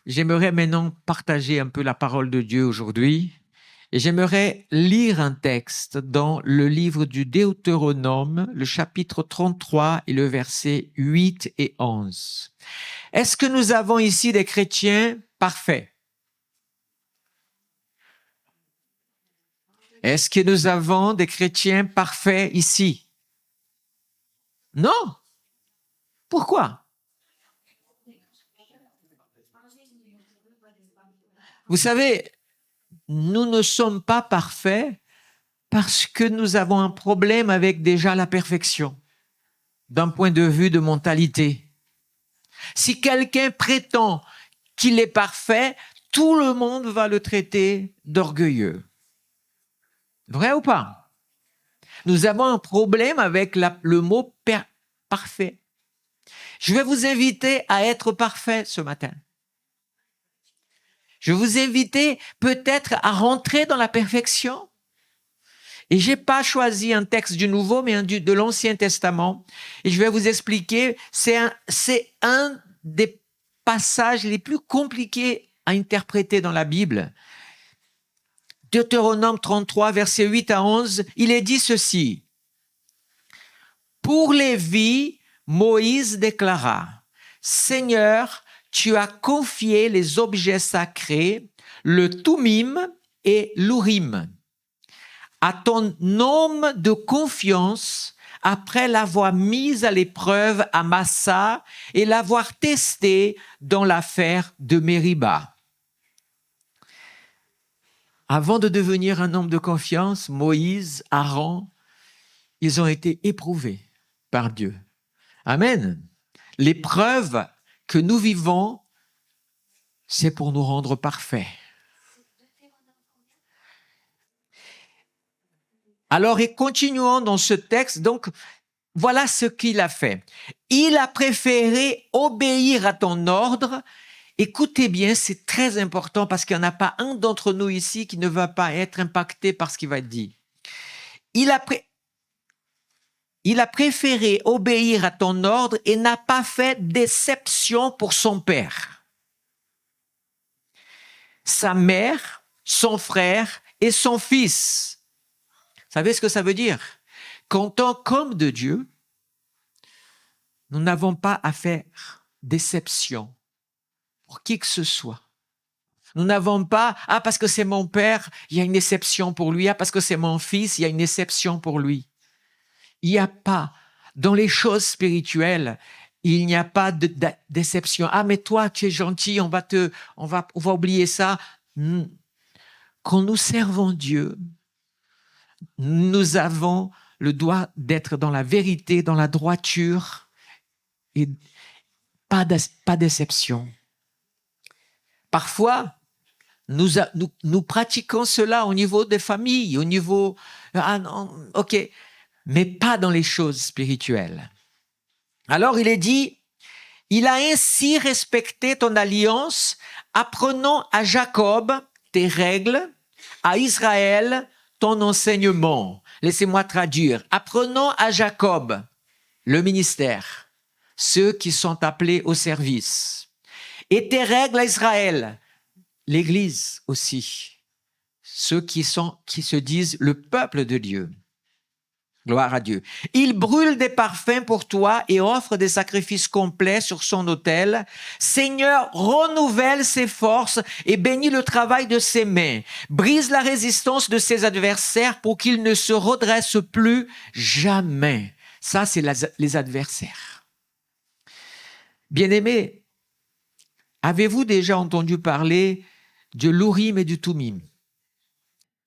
J'aimerais maintenant partager un peu la parole de Dieu aujourd'hui et j'aimerais lire un texte dans le livre du Deutéronome, le chapitre 33 et le verset 8 et 11. Est-ce que nous avons ici des chrétiens parfaits? Est-ce que nous avons des chrétiens parfaits ici? Non. Pourquoi? Vous savez, nous ne sommes pas parfaits parce que nous avons un problème avec déjà la perfection, d'un point de vue de mentalité. Si quelqu'un prétend qu'il est parfait, tout le monde va le traiter d'orgueilleux. Vrai ou pas? Nous avons un problème avec le mot parfait. Je vais vous inviter à être parfait ce matin. Je vais vous inviter peut-être à rentrer dans la perfection. Et j'ai pas choisi un texte du Nouveau, mais de l'Ancien Testament. Et je vais vous expliquer, c'est un des passages les plus compliqués à interpréter dans la Bible. Deutéronome 33, versets 8 à 11, il est dit ceci. Pour Lévi, Moïse déclara, Seigneur, tu as confié les objets sacrés, le Tumim et l'Urim, à ton homme de confiance après l'avoir mis à l'épreuve à Massa et l'avoir testé dans l'affaire de Mériba. Avant de devenir un homme de confiance, Moïse, Aaron, ils ont été éprouvés par Dieu. Amen. L'épreuve que nous vivons, c'est pour nous rendre parfaits. Alors, et continuons dans ce texte. Donc, voilà ce qu'il a fait. Il a préféré obéir à ton ordre. Écoutez bien, c'est très important parce qu'il n'y en a pas un d'entre nous ici qui ne va pas être impacté par ce qui va être dit. Il a préféré obéir à ton ordre et n'a pas fait d'exception pour son père, sa mère, son frère et son fils. Vous savez ce que ça veut dire? Qu'en tant qu'homme de Dieu, nous n'avons pas à faire d'exception pour qui que ce soit. Nous n'avons pas, parce que c'est mon père, il y a une exception pour lui. Parce que c'est mon fils, il y a une exception pour lui. Il n'y a pas, dans les choses spirituelles, il n'y a pas d'exception. Mais toi, tu es gentil, on va oublier ça. Quand nous servons Dieu, nous avons le droit d'être dans la vérité, dans la droiture, et pas d'exception. Parfois, nous pratiquons cela au niveau des familles, au niveau... mais pas dans les choses spirituelles. Alors, il est dit, il a ainsi respecté ton alliance, apprenant à Jacob tes règles, à Israël ton enseignement. Laissez-moi traduire. Apprenons à Jacob le ministère, ceux qui sont appelés au service. Et tes règles à Israël, l'Église aussi, ceux qui se disent le peuple de Dieu. Gloire à Dieu. Il brûle des parfums pour toi et offre des sacrifices complets sur son autel. Seigneur, renouvelle ses forces et bénis le travail de ses mains. Brise la résistance de ses adversaires pour qu'ils ne se redressent plus jamais. Ça, c'est les adversaires. Bien-aimés, avez-vous déjà entendu parler de l'Urim et du Tumim?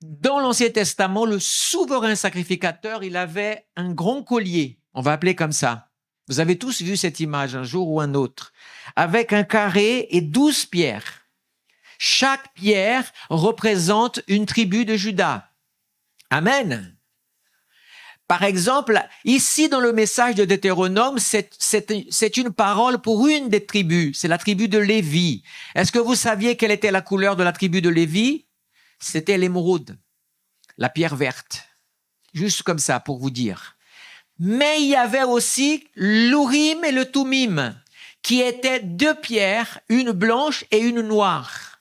Dans l'Ancien Testament, le souverain sacrificateur, il avait un grand collier, on va appeler comme ça. Vous avez tous vu cette image un jour ou un autre, avec un carré et 12 pierres. Chaque pierre représente une tribu de Juda. Amen. Par exemple, ici dans le message de Deutéronome, c'est une parole pour une des tribus, c'est la tribu de Lévi. Est-ce que vous saviez quelle était la couleur de la tribu de Lévi? C'était l'émeraude, la pierre verte. Juste comme ça, pour vous dire. Mais il y avait aussi l'Urim et le Tumim, qui étaient 2 pierres, une blanche et une noire,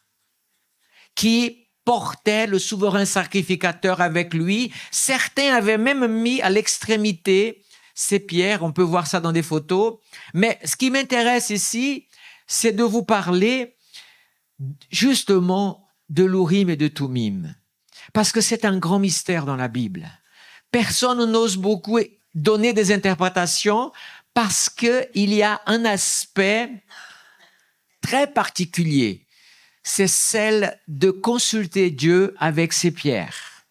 qui portaient le souverain sacrificateur avec lui. Certains avaient même mis à l'extrémité ces pierres, on peut voir ça dans des photos. Mais ce qui m'intéresse ici, c'est de vous parler justement de l'Urim et de Thummim, parce que c'est un grand mystère dans la Bible. Personne n'ose beaucoup donner des interprétations parce qu'il y a un aspect très particulier. C'est celle de consulter Dieu avec ces pierres.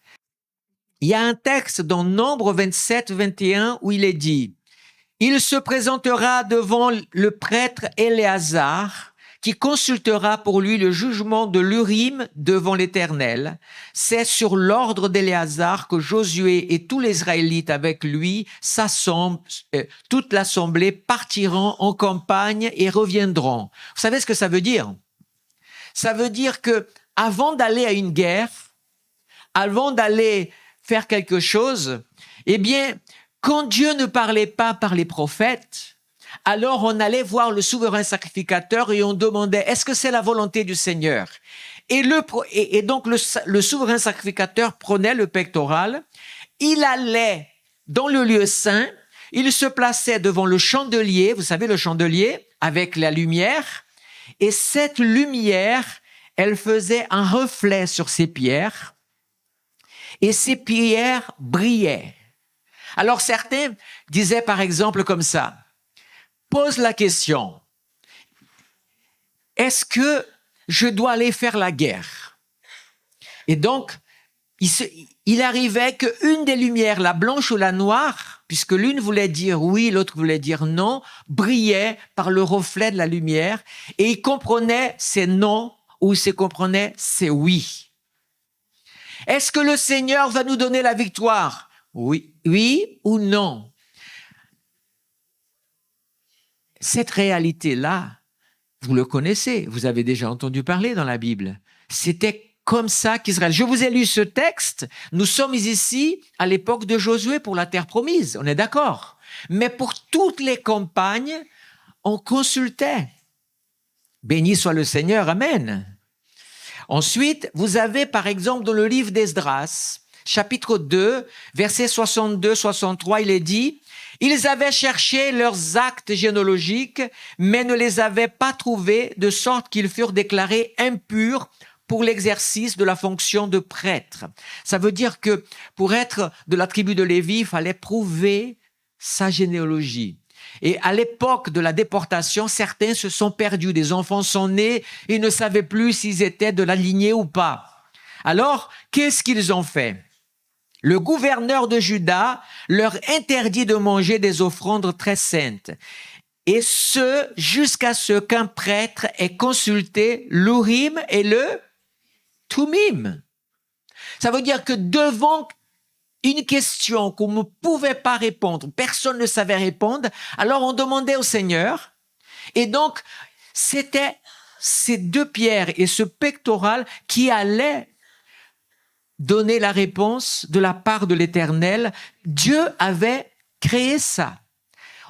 Il y a un texte dans Nombre 27, 21 où il est dit « Il se présentera devant le prêtre Éléazar qui consultera pour lui le jugement de l'Urim devant l'Éternel. C'est sur l'ordre d'Éléazar que Josué et tous les Israélites avec lui toute l'assemblée partiront en campagne et reviendront. » Vous savez ce que ça veut dire? Ça veut dire que avant d'aller à une guerre, avant d'aller faire quelque chose, eh bien, quand Dieu ne parlait pas par les prophètes, alors on allait voir le souverain sacrificateur et on demandait, est-ce que c'est la volonté du Seigneur? Et donc le souverain sacrificateur prenait le pectoral, il allait dans le lieu saint, il se plaçait devant le chandelier, vous savez le chandelier, avec la lumière, et cette lumière, elle faisait un reflet sur ces pierres, et ces pierres brillaient. Alors certains disaient par exemple comme ça, pose la question, est-ce que je dois aller faire la guerre? Et donc, il arrivait qu'une des lumières, la blanche ou la noire, puisque l'une voulait dire oui, l'autre voulait dire non, brillait par le reflet de la lumière, et il comprenait c'est non ou il comprenait c'est oui. Est-ce que le Seigneur va nous donner la victoire? Oui, oui ou non? Cette réalité-là, vous le connaissez, vous avez déjà entendu parler dans la Bible. C'était comme ça qu'Israël. Je vous ai lu ce texte. Nous sommes ici à l'époque de Josué pour la terre promise. On est d'accord. Mais pour toutes les campagnes, on consultait. Béni soit le Seigneur. Amen. Ensuite, vous avez par exemple dans le livre d'Esdras, chapitre 2, verset 62-63, il est dit « Ils avaient cherché leurs actes généalogiques, mais ne les avaient pas trouvés, de sorte qu'ils furent déclarés impurs pour l'exercice de la fonction de prêtre. » Ça veut dire que pour être de la tribu de Lévi, il fallait prouver sa généalogie. Et à l'époque de la déportation, certains se sont perdus. Des enfants sont nés et ne savaient plus s'ils étaient de la lignée ou pas. Alors, qu'est-ce qu'ils ont fait? Le gouverneur de Juda leur interdit de manger des offrandes très saintes. Et ce, jusqu'à ce qu'un prêtre ait consulté l'Urim et le Thummim. Ça veut dire que devant une question qu'on ne pouvait pas répondre, personne ne savait répondre, alors on demandait au Seigneur. Et donc, c'était ces 2 pierres et ce pectoral qui allaient donner la réponse de la part de l'Éternel. Dieu avait créé ça.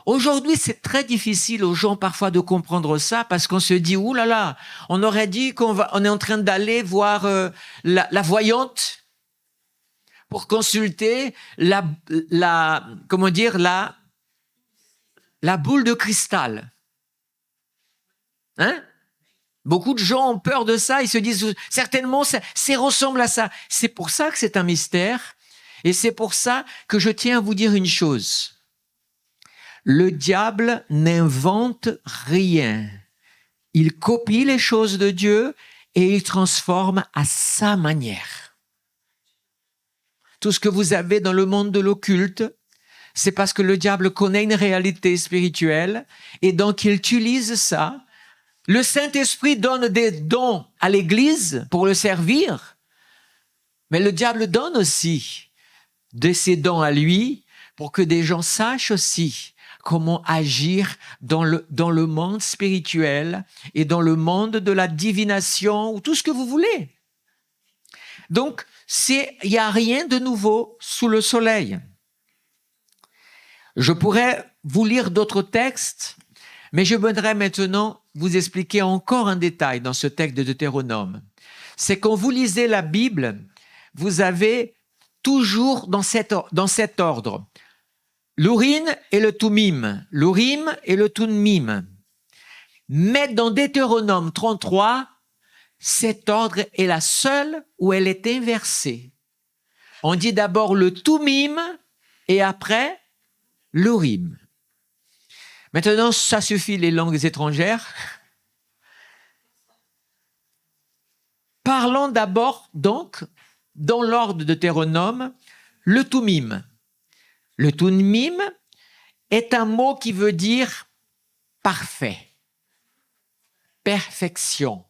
Aujourd'hui, c'est très difficile aux gens parfois de comprendre ça parce qu'on se dit, ouh là là, on aurait dit on est en train d'aller voir la voyante pour consulter la boule de cristal. Hein? Beaucoup de gens ont peur de ça, ils se disent certainement ça ressemble à ça. C'est pour ça que c'est un mystère et c'est pour ça que je tiens à vous dire une chose. Le diable n'invente rien. Il copie les choses de Dieu et il transforme à sa manière. Tout ce que vous avez dans le monde de l'occulte, c'est parce que le diable connaît une réalité spirituelle et donc il utilise ça. Le Saint-Esprit donne des dons à l'Église pour le servir, mais le diable donne aussi de ses dons à lui pour que des gens sachent aussi comment agir dans le monde spirituel et dans le monde de la divination ou tout ce que vous voulez. Donc, il n'y a rien de nouveau sous le soleil. Je pourrais vous lire d'autres textes, Mais je voudrais maintenant vous expliquer encore un détail dans ce texte de Deutéronome. C'est quand vous lisez la Bible, vous avez toujours dans cet ordre l'Urim et le Thummim, l'Urim et le Thummim. Mais dans Deutéronome 33, cet ordre est la seule où elle est inversée. On dit d'abord le Thummim et après l'Urim. Maintenant, ça suffit les langues étrangères. Parlons d'abord, donc, dans l'ordre de Deutéronome, le Thummim. Le Thummim est un mot qui veut dire parfait, perfection.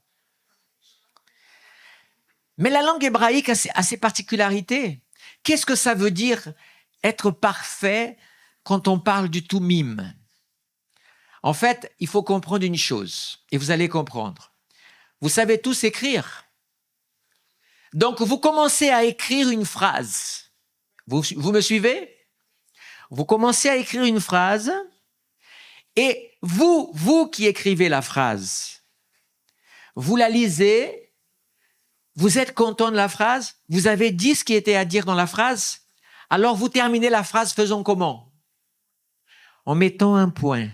Mais la langue hébraïque a ses particularités. Qu'est-ce que ça veut dire être parfait quand on parle du Thummim? En fait, il faut comprendre une chose, et vous allez comprendre. Vous savez tous écrire. Donc, vous commencez à écrire une phrase. Vous me suivez? Vous commencez à écrire une phrase, et vous qui écrivez la phrase, vous la lisez, vous êtes content de la phrase, vous avez dit ce qui était à dire dans la phrase, alors vous terminez la phrase faisant comment? En mettant un point.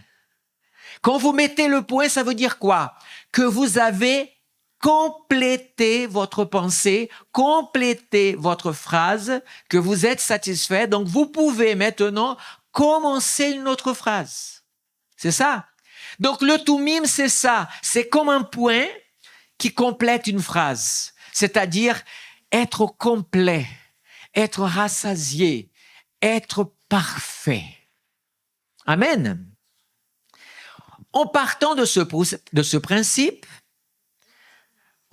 Quand vous mettez le point, ça veut dire quoi? Que vous avez complété votre pensée, complété votre phrase, que vous êtes satisfait. Donc, vous pouvez maintenant commencer une autre phrase. C'est ça. Donc, le Thummim, c'est ça. C'est comme un point qui complète une phrase. C'est-à-dire être complet, être rassasié, être parfait. Amen. En partant de ce principe,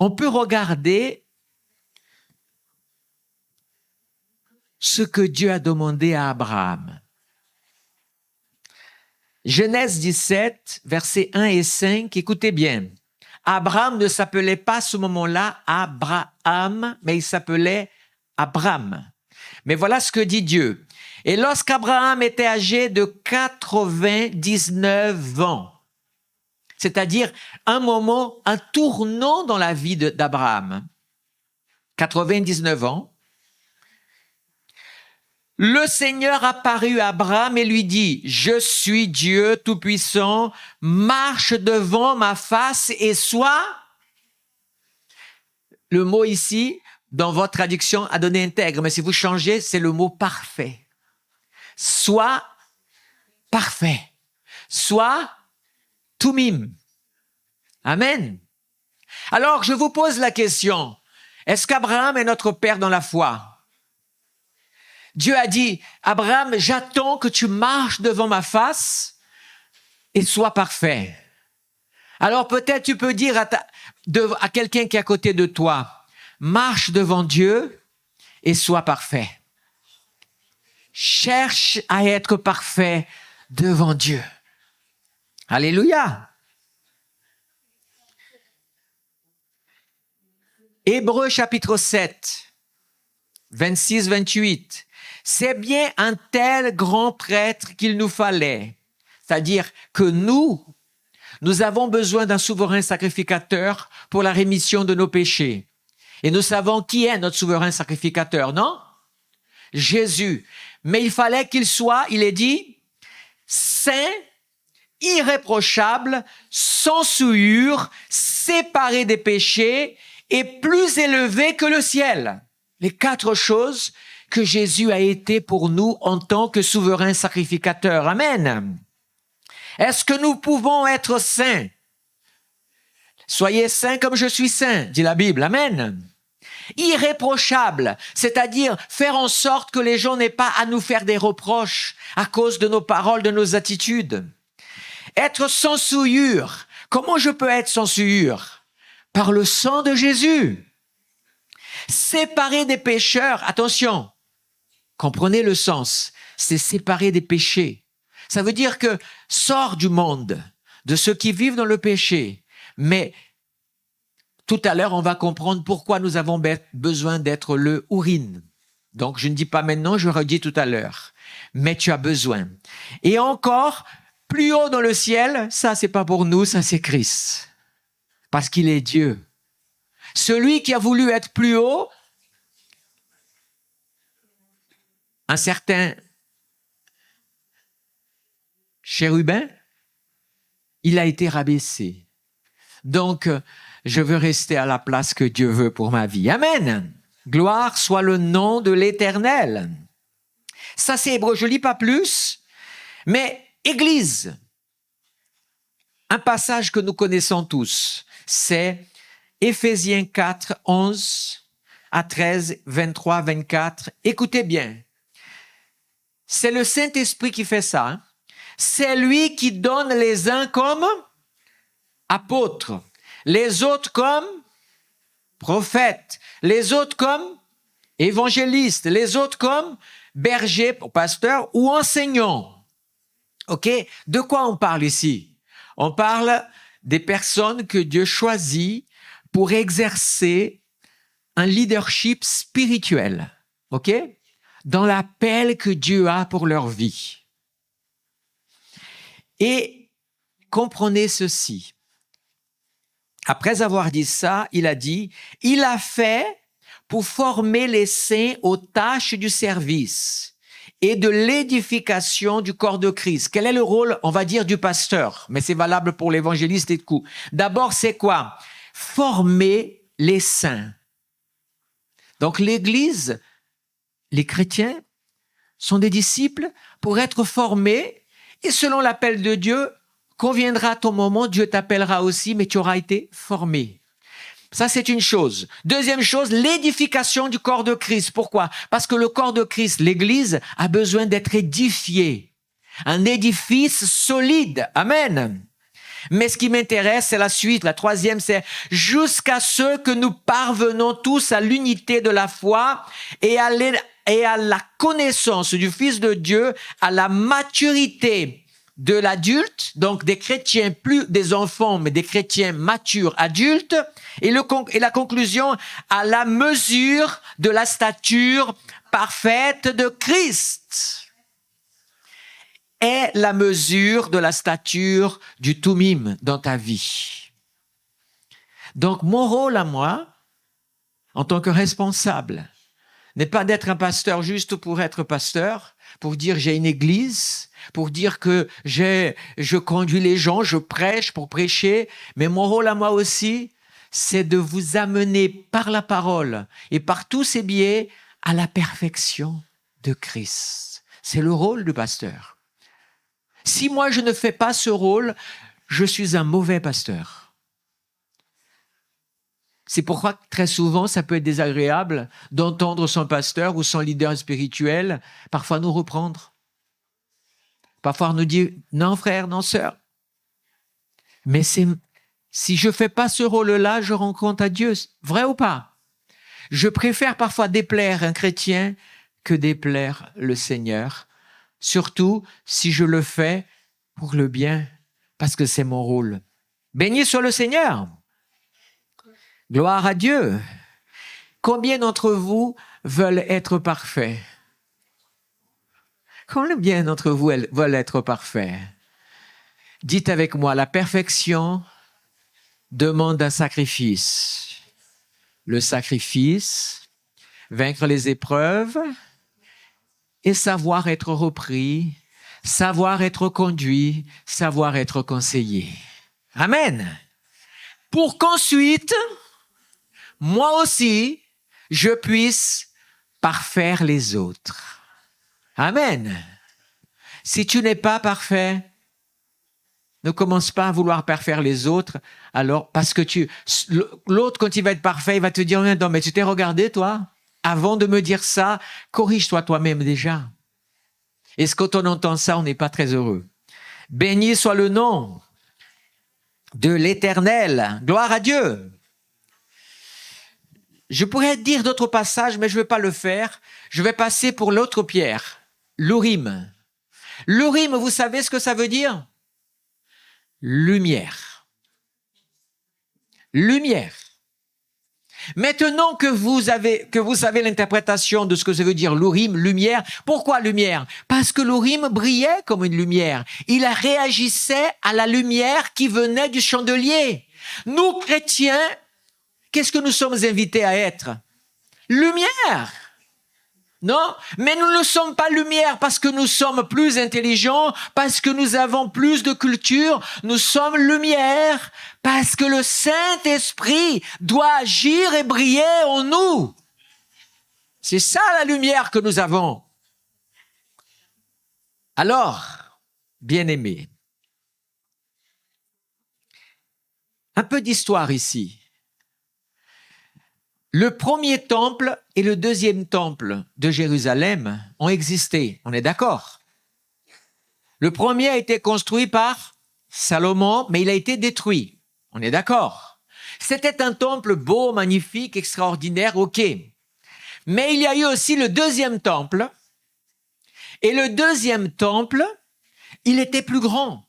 on peut regarder ce que Dieu a demandé à Abraham. Genèse 17, versets 1 et 5, écoutez bien. Abraham ne s'appelait pas à ce moment-là Abraham, mais il s'appelait Abram. Mais voilà ce que dit Dieu. Et lorsqu'Abraham était âgé de 99 ans, c'est-à-dire un tournant dans la vie d'Abraham, 99 ans, le Seigneur apparut à Abraham et lui dit, « Je suis Dieu Tout-Puissant, marche devant ma face et sois... » Le mot ici, dans votre traduction, a donné intègre, mais si vous changez, c'est le mot parfait. Sois parfait. Sois Thummim. Amen. Alors, je vous pose la question, est-ce qu'Abraham est notre père dans la foi? Dieu a dit, Abraham, j'attends que tu marches devant ma face et sois parfait. Alors peut-être tu peux dire à quelqu'un qui est à côté de toi, marche devant Dieu et sois parfait. Cherche à être parfait devant Dieu. Alléluia. Hébreux chapitre 7, 26-28. C'est bien un tel grand prêtre qu'il nous fallait. C'est-à-dire que nous avons besoin d'un souverain sacrificateur pour la rémission de nos péchés. Et nous savons qui est notre souverain sacrificateur, non? Jésus. Mais il fallait qu'il soit, il est dit, saint, irréprochable, sans souillure, séparé des péchés et plus élevé que le ciel. Les 4 choses que Jésus a été pour nous en tant que souverain sacrificateur. Amen. Est-ce que nous pouvons être saints? Soyez saints comme je suis saint, dit la Bible. Amen. Irréprochable, c'est-à-dire faire en sorte que les gens n'aient pas à nous faire des reproches à cause de nos paroles, de nos attitudes. Être sans souillure. Comment je peux être sans souillure? Par le sang de Jésus. Séparer des pécheurs, attention, comprenez le sens, c'est séparer des péchés. Ça veut dire que sors du monde, de ceux qui vivent dans le péché. Mais tout à l'heure, on va comprendre pourquoi nous avons besoin d'être le Urim. Donc, je ne dis pas maintenant, je redis tout à l'heure. Mais tu as besoin. Et encore, plus haut dans le ciel, ça, c'est pas pour nous, ça, c'est Christ. Parce qu'il est Dieu. Celui qui a voulu être plus haut, un certain chérubin, il a été rabaissé. Donc, je veux rester à la place que Dieu veut pour ma vie. Amen. Gloire soit le nom de l'Éternel. Ça, c'est hébreu, je ne lis pas plus. Mais Église, un passage que nous connaissons tous, c'est Éphésiens 4, 11 à 13, 23, 24. Écoutez bien. C'est le Saint-Esprit qui fait ça. Hein? C'est lui qui donne les uns comme apôtres, les autres comme prophètes, les autres comme évangélistes, les autres comme bergers, pasteurs ou enseignants. OK? De quoi on parle ici? On parle des personnes que Dieu choisit pour exercer un leadership spirituel. OK? Dans l'appel que Dieu a pour leur vie. Et comprenez ceci. Après avoir dit ça, il a dit, il a fait pour former les saints aux tâches du service et de l'édification du corps de Christ. Quel est le rôle, on va dire, du pasteur? Mais c'est valable pour l'évangéliste et tout. D'abord, c'est quoi? Former les saints. Donc l'Église, les chrétiens sont des disciples pour être formés et selon l'appel de Dieu, conviendra ton moment, Dieu t'appellera aussi, mais tu auras été formé. Ça, c'est une chose. Deuxième chose, l'édification du corps de Christ. Pourquoi? Parce que le corps de Christ, l'Église, a besoin d'être édifié. Un édifice solide. Amen. Mais ce qui m'intéresse, c'est la suite. La troisième, c'est jusqu'à ce que nous parvenons tous à l'unité de la foi et à la connaissance du Fils de Dieu, à la maturité de l'adulte, donc des chrétiens, plus des enfants, mais des chrétiens matures adultes, et la conclusion, à la mesure de la stature parfaite de Christ. Est la mesure de la stature du Tumim dans ta vie. Donc, mon rôle à moi, en tant que responsable, n'est pas d'être un pasteur juste pour être pasteur, pour dire j'ai une église, pour dire que je conduis les gens, je prêche pour prêcher, mais mon rôle à moi aussi, c'est de vous amener par la parole et par tous ces biais à la perfection de Christ. C'est le rôle du pasteur. Si moi je ne fais pas ce rôle, je suis un mauvais pasteur. C'est pourquoi très souvent ça peut être désagréable d'entendre son pasteur ou son leader spirituel parfois nous reprendre. Parfois nous dire non frère, non sœur. Mais si je ne fais pas ce rôle-là, je rends compte à Dieu. Vrai ou pas? Je préfère parfois déplaire un chrétien que déplaire le Seigneur. Surtout si je le fais pour le bien, parce que c'est mon rôle. Béni soit le Seigneur. Gloire à Dieu. Combien d'entre vous veulent être parfaits? Combien d'entre vous veulent être parfaits? Dites avec moi, la perfection demande un sacrifice. Le sacrifice, vaincre les épreuves, et savoir être repris, savoir être conduit, savoir être conseillé. Amen. Pour qu'ensuite, moi aussi, je puisse parfaire les autres. Amen. Si tu n'es pas parfait, ne commence pas à vouloir parfaire les autres, alors parce que l'autre, quand il va être parfait, il va te dire, non, mais tu t'es regardé, toi? Avant de me dire ça, corrige-toi toi-même déjà. Et quand on entend ça, on n'est pas très heureux. Béni soit le nom de l'Éternel. Gloire à Dieu. Je pourrais dire d'autres passages, mais je ne vais pas le faire. Je vais passer pour l'autre pierre, l'Urim. L'Urim, vous savez ce que ça veut dire? Lumière. Lumière. Maintenant que vous savez l'interprétation de ce que ça veut dire l'Urim, lumière, pourquoi lumière? Parce que l'Urim brillait comme une lumière. Il réagissait à la lumière qui venait du chandelier. Nous, chrétiens, qu'est-ce que nous sommes invités à être? Lumière. Non, mais nous ne sommes pas lumière parce que nous sommes plus intelligents, parce que nous avons plus de culture. Nous sommes lumière parce que le Saint-Esprit doit agir et briller en nous. C'est ça la lumière que nous avons. Alors, bien-aimés, un peu d'histoire ici. Le premier temple et le deuxième temple de Jérusalem ont existé, on est d'accord. Le premier a été construit par Salomon, mais il a été détruit, on est d'accord. C'était un temple beau, magnifique, extraordinaire, ok. Mais il y a eu aussi le deuxième temple, et le deuxième temple, il était plus grand.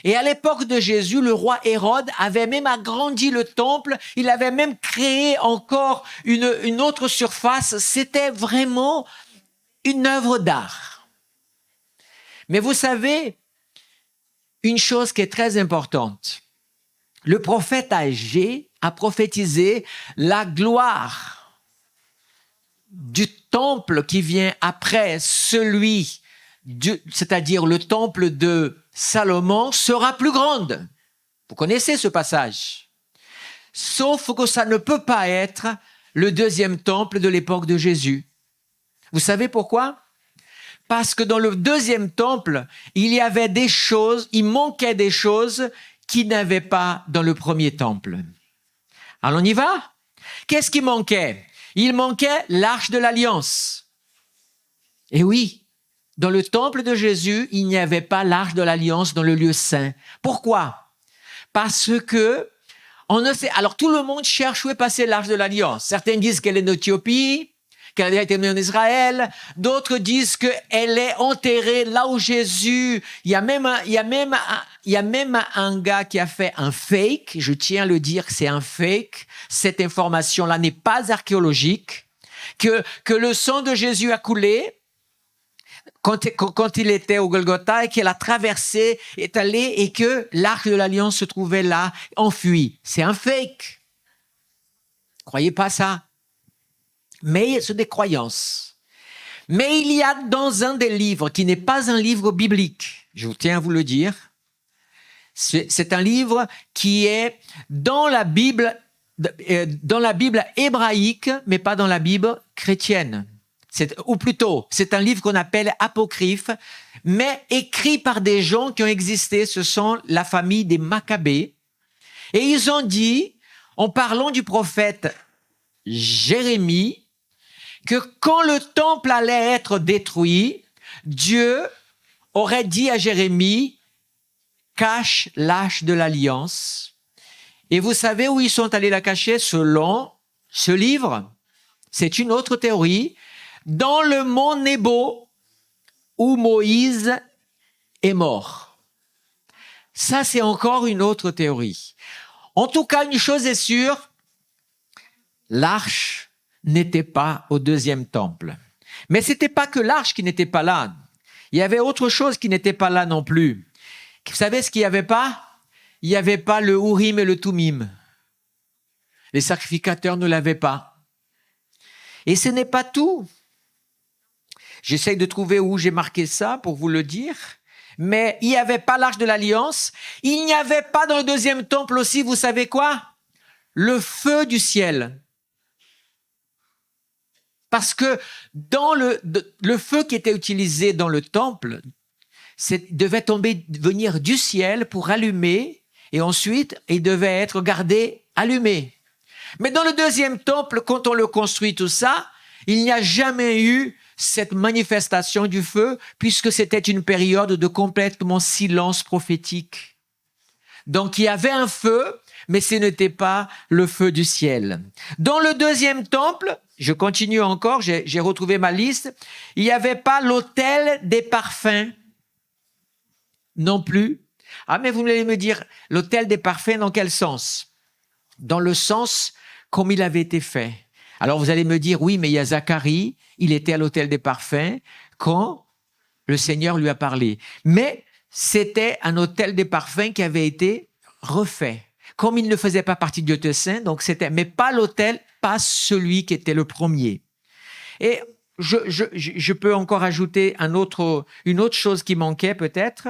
Et à l'époque de Jésus, le roi Hérode avait même agrandi le temple, il avait même créé encore une autre surface. C'était vraiment une œuvre d'art. Mais vous savez, une chose qui est très importante, le prophète Agé a prophétisé la gloire du temple qui vient après celui, c'est-à-dire le temple de Salomon, sera plus grande. Vous connaissez ce passage. Sauf que ça ne peut pas être le deuxième temple de l'époque de Jésus. Vous savez pourquoi? Parce que dans le deuxième temple, il y avait des choses, il manquait des choses qui n'avaient pas dans le premier temple. Alors on y va? Qu'est-ce qui manquait? Il manquait l'arche de l'alliance. Et oui, dans le temple de Jésus, il n'y avait pas l'arche de l'alliance dans le lieu saint. Pourquoi? Parce que on ne sait. Alors tout le monde cherche où est passée l'arche de l'alliance. Certains disent qu'elle est en Éthiopie, qu'elle a été mise en Israël. D'autres disent qu'elle est enterrée là où Jésus. Il y a même un gars qui a fait un fake. Je tiens à le dire, c'est un fake. Cette information-là n'est pas archéologique. Que le sang de Jésus a coulé. Quand il était au Golgotha et qu'il a traversé, est allé et que l'arche de l'alliance se trouvait là, enfui. C'est un fake. Croyez pas ça. Mais c'est des croyances. Mais il y a dans un des livres qui n'est pas un livre biblique, je tiens à vous le dire, c'est un livre qui est dans la Bible hébraïque, mais pas dans la Bible chrétienne. Ou plutôt, c'est un livre qu'on appelle apocryphe, mais écrit par des gens qui ont existé. Ce sont la famille des Maccabées. Et ils ont dit, en parlant du prophète Jérémie, que quand le temple allait être détruit, Dieu aurait dit à Jérémie, cache l'arche de l'alliance. Et vous savez où ils sont allés la cacher selon ce livre? C'est une autre théorie. Dans le mont Nebo, où Moïse est mort. Ça, c'est encore une autre théorie. En tout cas, une chose est sûre, l'arche n'était pas au deuxième temple. Mais c'était pas que l'arche qui n'était pas là. Il y avait autre chose qui n'était pas là non plus. Vous savez ce qu'il n'y avait pas? Il n'y avait pas le Urim et le Tumim. Les sacrificateurs ne l'avaient pas. Et ce n'est pas tout. J'essaye de trouver où j'ai marqué ça pour vous le dire. Mais il n'y avait pas l'arche de l'alliance. Il n'y avait pas dans le deuxième temple aussi, vous savez quoi? Le feu du ciel. Parce que dans le feu qui était utilisé dans le temple, devait venir du ciel pour allumer et ensuite il devait être gardé allumé. Mais dans le deuxième temple, quand on le construit tout ça, il n'y a jamais eu cette manifestation du feu puisque c'était une période de complètement silence prophétique. Donc il y avait un feu, mais ce n'était pas le feu du ciel. Dans le deuxième temple, je continue encore, j'ai retrouvé ma liste, il n'y avait pas l'autel des parfums non plus. Ah, mais vous allez me dire, l'autel des parfums dans quel sens? Dans le sens comme il avait été fait. Alors vous allez me dire, oui, mais il y a Zacharie, il était à l'autel des parfums quand le Seigneur lui a parlé. Mais c'était un autel des parfums qui avait été refait. Comme il ne faisait pas partie du Dieu saint, donc c'était, mais pas l'autel, pas celui qui était le premier. Et je peux encore ajouter une autre chose qui manquait peut-être.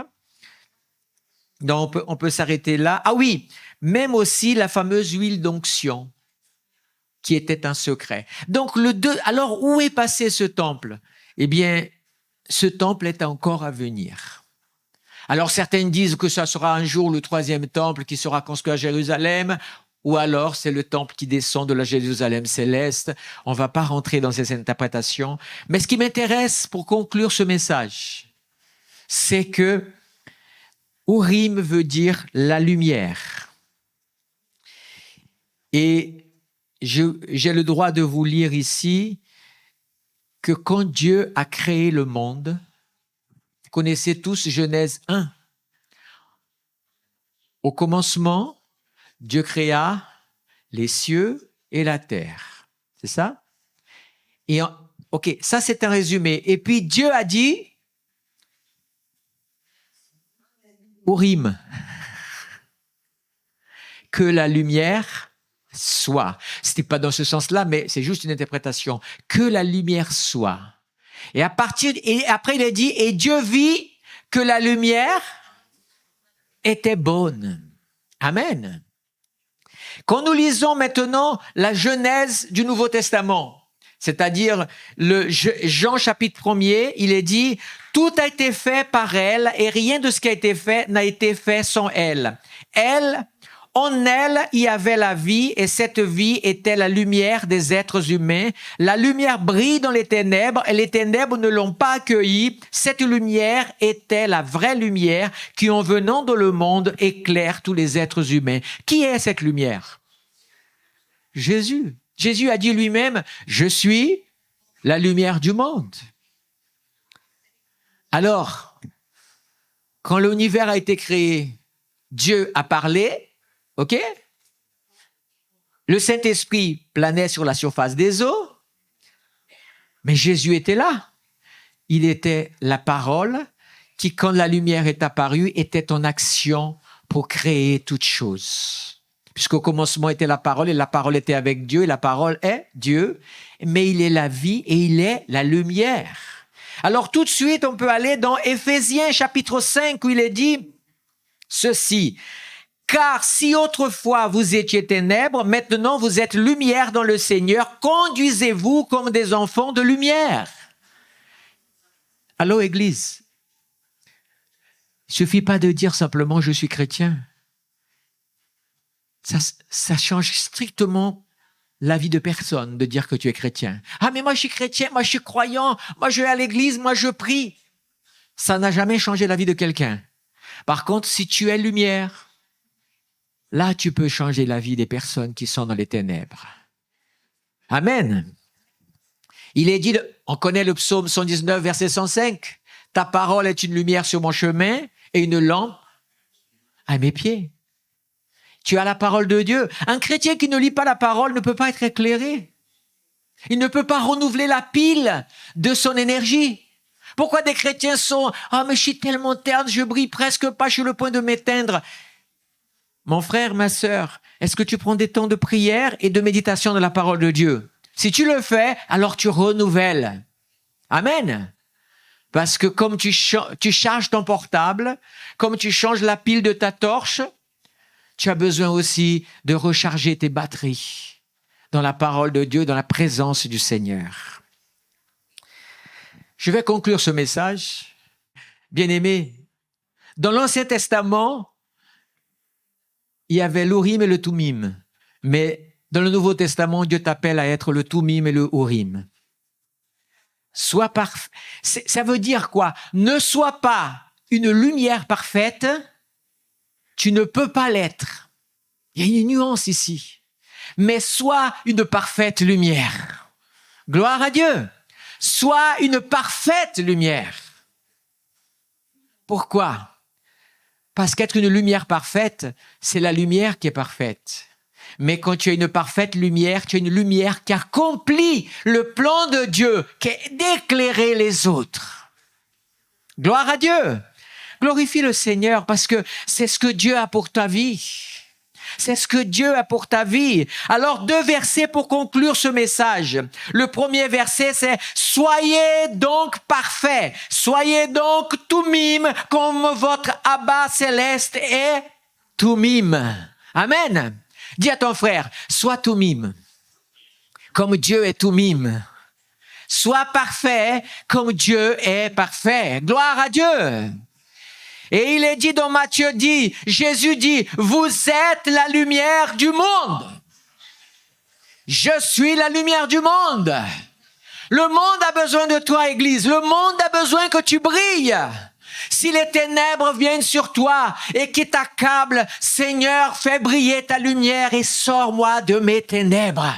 Donc on peut s'arrêter là. Ah oui, même aussi la fameuse huile d'onction, qui était un secret. Donc alors où est passé ce temple? Eh bien, ce temple est encore à venir. Alors certains disent que ça sera un jour le 3e temple qui sera construit à Jérusalem, ou alors c'est le temple qui descend de la Jérusalem céleste. On ne va pas rentrer dans ces interprétations. Mais ce qui m'intéresse pour conclure ce message, c'est que Urim veut dire la lumière. Et j'ai le droit de vous lire ici que quand Dieu a créé le monde, vous connaissez tous Genèse 1. Au commencement, Dieu créa les cieux et la terre. C'est ça? Ok, ça c'est un résumé. Et puis Dieu a dit, Urim, que la lumière soit. C'était pas dans ce sens-là, mais c'est juste une interprétation. Que la lumière soit. Et après il a dit, et Dieu vit que la lumière était bonne. Amen. Quand nous lisons maintenant la Genèse du Nouveau Testament, c'est-à-dire Jean chapitre 1er, il est dit, tout a été fait par elle et rien de ce qui a été fait n'a été fait sans elle. En elle, il y avait la vie et cette vie était la lumière des êtres humains. La lumière brille dans les ténèbres et les ténèbres ne l'ont pas accueillie. Cette lumière était la vraie lumière qui, en venant dans le monde, éclaire tous les êtres humains. Qui est cette lumière? Jésus. Jésus a dit lui-même, « Je suis la lumière du monde ». Alors, quand l'univers a été créé, Dieu a parlé. OK? Le Saint-Esprit planait sur la surface des eaux, mais Jésus était là. Il était la parole qui, quand la lumière est apparue, était en action pour créer toutes choses. Puisqu'au commencement était la parole et la parole était avec Dieu et la parole est Dieu, mais il est la vie et il est la lumière. Alors tout de suite, on peut aller dans Éphésiens chapitre 5 où il est dit ceci. Car si autrefois vous étiez ténèbres, maintenant vous êtes lumière dans le Seigneur, conduisez-vous comme des enfants de lumière. Allô, Église? Il ne suffit pas de dire simplement « je suis chrétien ». Ça change strictement la vie de personne de dire que tu es chrétien. « Ah, mais moi je suis chrétien, moi je suis croyant, moi je vais à l'église, moi je prie ». Ça n'a jamais changé la vie de quelqu'un. Par contre, si tu es lumière, là, tu peux changer la vie des personnes qui sont dans les ténèbres. Amen. Il est dit, on connaît le psaume 119, verset 105. « Ta parole est une lumière sur mon chemin et une lampe à mes pieds. » Tu as la parole de Dieu. Un chrétien qui ne lit pas la parole ne peut pas être éclairé. Il ne peut pas renouveler la pile de son énergie. Pourquoi des chrétiens sont « Ah, mais je suis tellement terne, je brille presque pas, je suis le point de m'éteindre. » Mon frère, ma sœur, est-ce que tu prends des temps de prière et de méditation de la parole de Dieu? Si tu le fais, alors tu renouvelles. Amen. Parce que comme tu charges ton portable, comme tu changes la pile de ta torche, tu as besoin aussi de recharger tes batteries dans la parole de Dieu, dans la présence du Seigneur. Je vais conclure ce message. Bien-aimés, dans l'Ancien Testament, il y avait l'Urim et le Thummim. Mais dans le Nouveau Testament, Dieu t'appelle à être le Thummim et le Urim. Sois parfait. Ça veut dire quoi? Ne sois pas une lumière parfaite. Tu ne peux pas l'être. Il y a une nuance ici. Mais sois une parfaite lumière. Gloire à Dieu. Sois une parfaite lumière. Pourquoi? Parce qu'être une lumière parfaite, c'est la lumière qui est parfaite. Mais quand tu as une parfaite lumière, tu as une lumière qui accomplit le plan de Dieu, qui est d'éclairer les autres. Gloire à Dieu. Glorifie le Seigneur parce que c'est ce que Dieu a pour ta vie. C'est ce que Dieu a pour ta vie. Alors, 2 versets pour conclure ce message. Le premier verset, c'est « Soyez donc parfaits, soyez donc Tumim comme votre Abba céleste est Tumim. » Amen. Dis à ton frère, sois Tumim, comme Dieu est Tumim. Sois parfait, comme Dieu est parfait. Gloire à Dieu. Et il est dit dans Matthieu 10, Jésus dit, vous êtes la lumière du monde. Je suis la lumière du monde. Le monde a besoin de toi, Église. Le monde a besoin que tu brilles. Si les ténèbres viennent sur toi et qui t'accablent, Seigneur, fais briller ta lumière et sors-moi de mes ténèbres.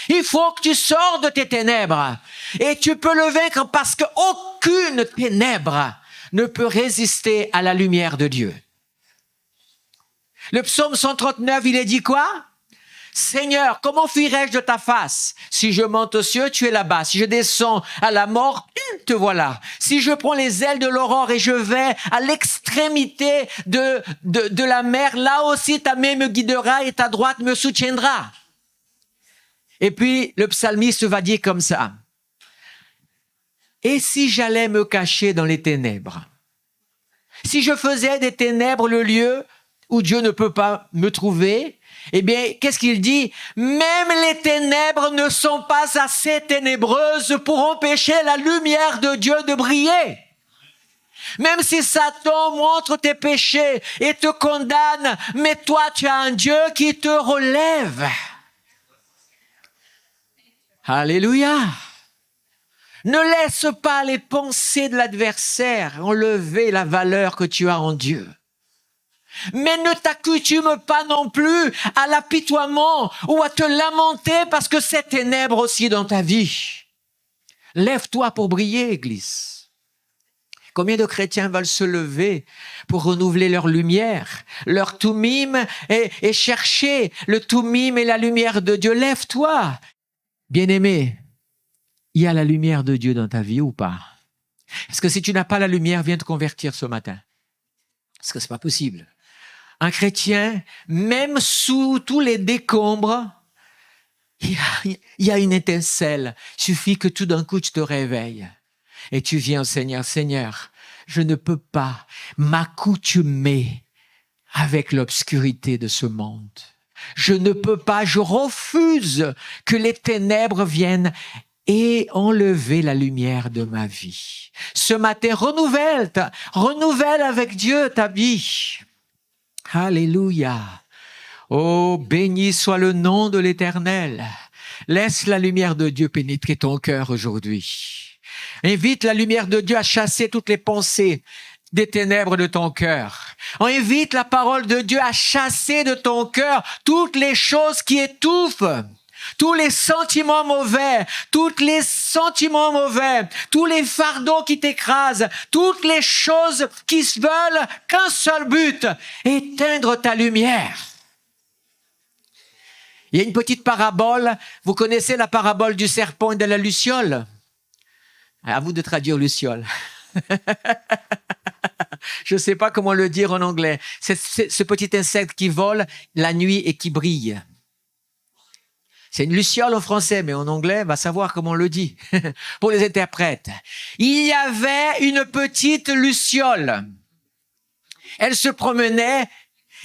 Il faut que tu sors de tes ténèbres. Et tu peux le vaincre parce qu'aucune ténèbre ne peut résister à la lumière de Dieu. Le psaume 139, il est dit quoi? Seigneur, comment fuirais-je de ta face? Si je monte aux cieux, tu es là-bas. Si je descends à la mort, te voilà. Si je prends les ailes de l'aurore et je vais à l'extrémité de la mer, là aussi ta main me guidera et ta droite me soutiendra. Et puis, le psalmiste va dire comme ça. Et si j'allais me cacher dans les ténèbres? Si je faisais des ténèbres le lieu où Dieu ne peut pas me trouver, eh bien, qu'est-ce qu'il dit? Même les ténèbres ne sont pas assez ténébreuses pour empêcher la lumière de Dieu de briller. Même si Satan montre tes péchés et te condamne, mais toi, tu as un Dieu qui te relève. Alléluia. Ne laisse pas les pensées de l'adversaire enlever la valeur que tu as en Dieu. Mais ne t'accoutume pas non plus à l'apitoiement ou à te lamenter parce que c'est ténèbres aussi dans ta vie. Lève-toi pour briller, Église. Combien de chrétiens veulent se lever pour renouveler leur lumière, leur Tumim et chercher le Tumim et la lumière de Dieu? Lève-toi. Bien-aimé, il y a la lumière de Dieu dans ta vie ou pas? Parce que si tu n'as pas la lumière, viens te convertir ce matin. Parce que c'est pas possible. Un chrétien, même sous tous les décombres, il y a une étincelle. Il suffit que tout d'un coup, tu te réveilles. Et tu viens au Seigneur. Seigneur, je ne peux pas m'accoutumer avec l'obscurité de ce monde. Je ne peux pas, je refuse que les ténèbres viennent et enlever la lumière de ma vie. Ce matin, renouvelle avec Dieu ta vie. Alléluia. Oh, béni soit le nom de l'Éternel. Laisse la lumière de Dieu pénétrer ton cœur aujourd'hui. Invite la lumière de Dieu à chasser toutes les pensées des ténèbres de ton cœur. On invite la parole de Dieu à chasser de ton cœur toutes les choses qui étouffent, tous les sentiments mauvais, tous les fardeaux qui t'écrasent, toutes les choses qui veulent qu'un seul but, éteindre ta lumière. Il y a une petite parabole, vous connaissez la parabole du serpent et de la luciole? À vous de traduire luciole. Je ne sais pas comment le dire en anglais. C'est ce petit insecte qui vole la nuit et qui brille. C'est une luciole en français, mais en anglais, va savoir comment on le dit pour les interprètes. Il y avait une petite luciole. Elle se promenait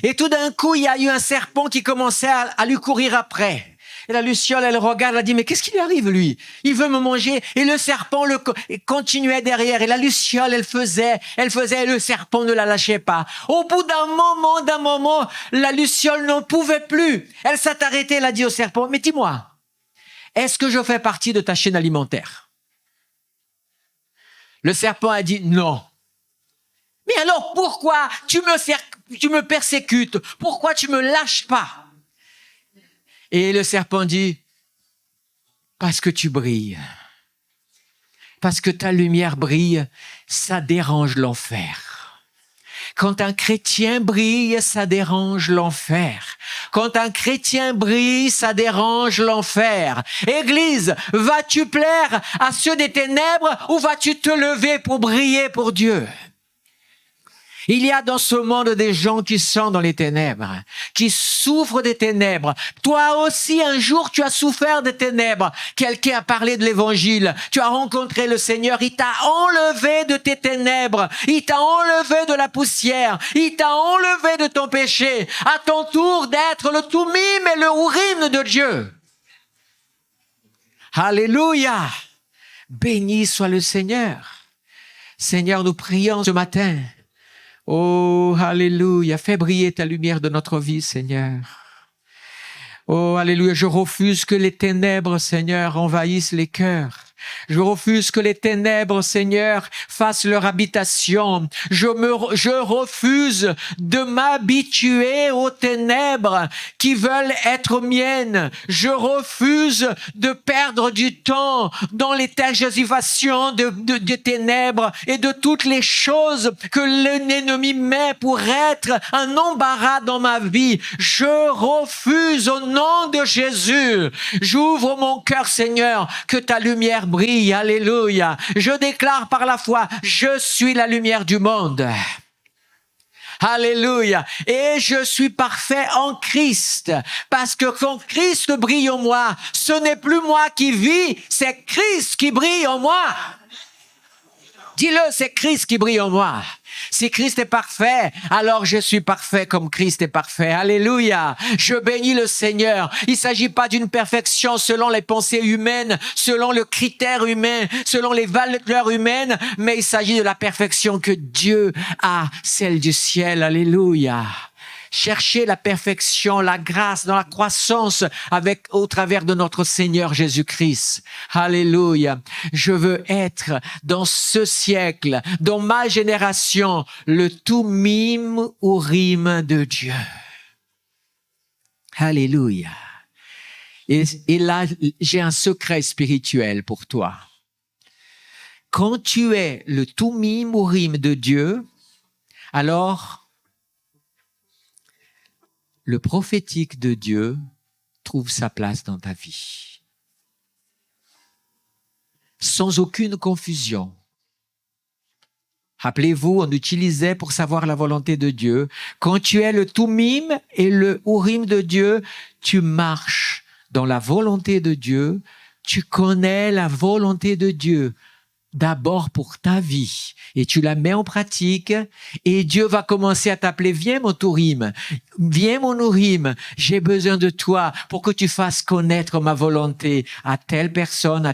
et tout d'un coup, il y a eu un serpent qui commençait à lui courir après. Et la luciole, elle regarde, elle dit, mais qu'est-ce qui lui arrive, lui? Il veut me manger. Et le serpent continuait derrière. Et la luciole, elle faisait, et le serpent ne la lâchait pas. Au bout d'un moment, la luciole n'en pouvait plus. Elle s'est arrêtée, elle a dit au serpent, mais dis-moi, est-ce que je fais partie de ta chaîne alimentaire? Le serpent a dit, non. Mais alors, pourquoi tu me persécutes? Pourquoi tu me lâches pas? Et le serpent dit, parce que tu brilles. Parce que ta lumière brille, ça dérange l'enfer. Quand un chrétien brille, ça dérange l'enfer. quand un chrétien brille, ça dérange l'enfer. Église, vas-tu plaire à ceux des ténèbres ou vas-tu te lever pour briller pour Dieu? Il y a dans ce monde des gens qui sont dans les ténèbres, qui souffrent des ténèbres. Toi aussi, un jour, tu as souffert des ténèbres. Quelqu'un a parlé de l'évangile. Tu as rencontré le Seigneur. Il t'a enlevé de tes ténèbres. Il t'a enlevé de la poussière. Il t'a enlevé de ton péché. À ton tour d'être le Tumim et le Urim de Dieu. Alléluia. Béni soit le Seigneur. Seigneur, nous prions ce matin. Oh, alléluia, fais briller ta lumière de notre vie, Seigneur. Oh, alléluia, je refuse que les ténèbres, Seigneur, envahissent les cœurs. Je refuse que les ténèbres, Seigneur, fassent leur habitation. Je refuse de m'habituer aux ténèbres qui veulent être miennes. Je refuse de perdre du temps dans les tergiversations de ténèbres et de toutes les choses que l'ennemi met pour être un embarras dans ma vie. Je refuse au nom de Jésus. J'ouvre mon cœur, Seigneur, que ta lumière brille, alléluia. Je déclare par la foi, je suis la lumière du monde. Alléluia. Et je suis parfait en Christ. Parce que quand Christ brille en moi, ce n'est plus moi qui vis, c'est Christ qui brille en moi. Dis-le, c'est Christ qui brille en moi. Si Christ est parfait, alors je suis parfait comme Christ est parfait. Alléluia. Je bénis le Seigneur. Il ne s'agit pas d'une perfection selon les pensées humaines, selon le critère humain, selon les valeurs humaines, mais il s'agit de la perfection que Dieu a, celle du ciel. Alléluia. Chercher la perfection, la grâce dans la croissance au travers de notre Seigneur Jésus-Christ. Alléluia. Je veux être dans ce siècle, dans ma génération, le Tumim Urim de Dieu. Alléluia. Et là, j'ai un secret spirituel pour toi. Quand tu es le Tumim Urim de Dieu, alors le prophétique de Dieu trouve sa place dans ta vie. Sans aucune confusion. Rappelez-vous, on utilisait pour savoir la volonté de Dieu. Quand tu es le Tumim et le Urim de Dieu, tu marches dans la volonté de Dieu. Tu connais la volonté de Dieu. D'abord pour ta vie, et tu la mets en pratique, et Dieu va commencer à t'appeler, viens mon Tourim, viens mon Urim, j'ai besoin de toi pour que tu fasses connaître ma volonté à telle personne,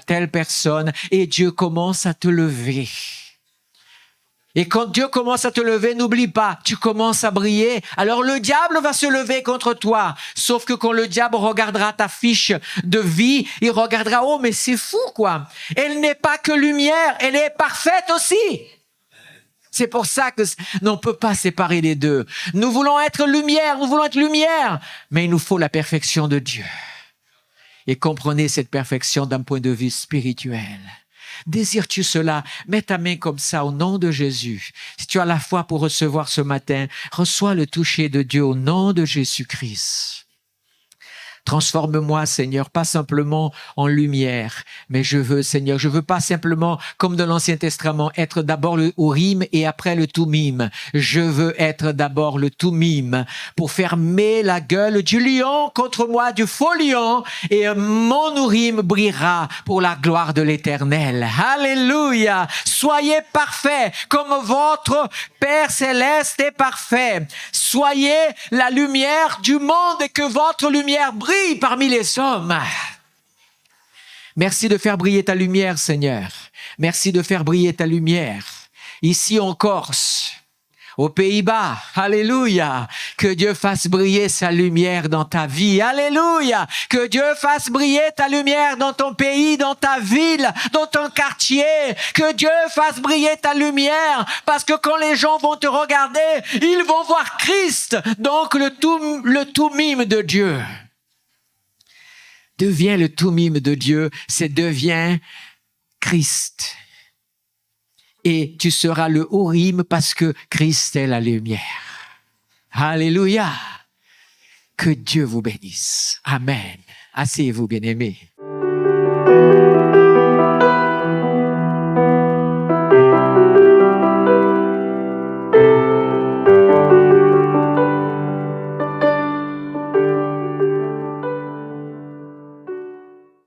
et Dieu commence à te lever. Et quand Dieu commence à te lever, n'oublie pas, tu commences à briller. Alors le diable va se lever contre toi. Sauf que quand le diable regardera ta fiche de vie, il regardera, oh mais c'est fou quoi. Elle n'est pas que lumière, elle est parfaite aussi. C'est pour ça que on ne peut pas séparer les deux. Nous voulons être lumière, mais il nous faut la perfection de Dieu. Et comprenez cette perfection d'un point de vue spirituel. Désires-tu cela? Mets ta main comme ça au nom de Jésus. Si tu as la foi pour recevoir ce matin, reçois le toucher de Dieu au nom de Jésus-Christ. Transforme-moi, Seigneur, pas simplement en lumière, mais je veux pas simplement, comme dans l'Ancien Testament, être d'abord le Urim et après le Tumim. Je veux être d'abord le Tumim pour fermer la gueule du lion contre moi, du faux lion, et mon Urim brillera pour la gloire de l'Éternel. Alléluia! Soyez parfaits comme votre Père Céleste est parfait. Soyez la lumière du monde et que votre lumière brille parmi les hommes. Merci de faire briller ta lumière, Seigneur. Merci de faire briller ta lumière. Ici en Corse, aux Pays-Bas, alléluia. Que Dieu fasse briller sa lumière dans ta vie, alléluia. Que Dieu fasse briller ta lumière dans ton pays, dans ta ville, dans ton quartier. Que Dieu fasse briller ta lumière, parce que quand les gens vont te regarder, ils vont voir Christ, donc le Tumim de Dieu. Deviens le Tumim de Dieu, c'est deviens Christ. Et tu seras le Urim parce que Christ est la lumière. Alléluia. Que Dieu vous bénisse. Amen. Asseyez-vous, bien-aimés.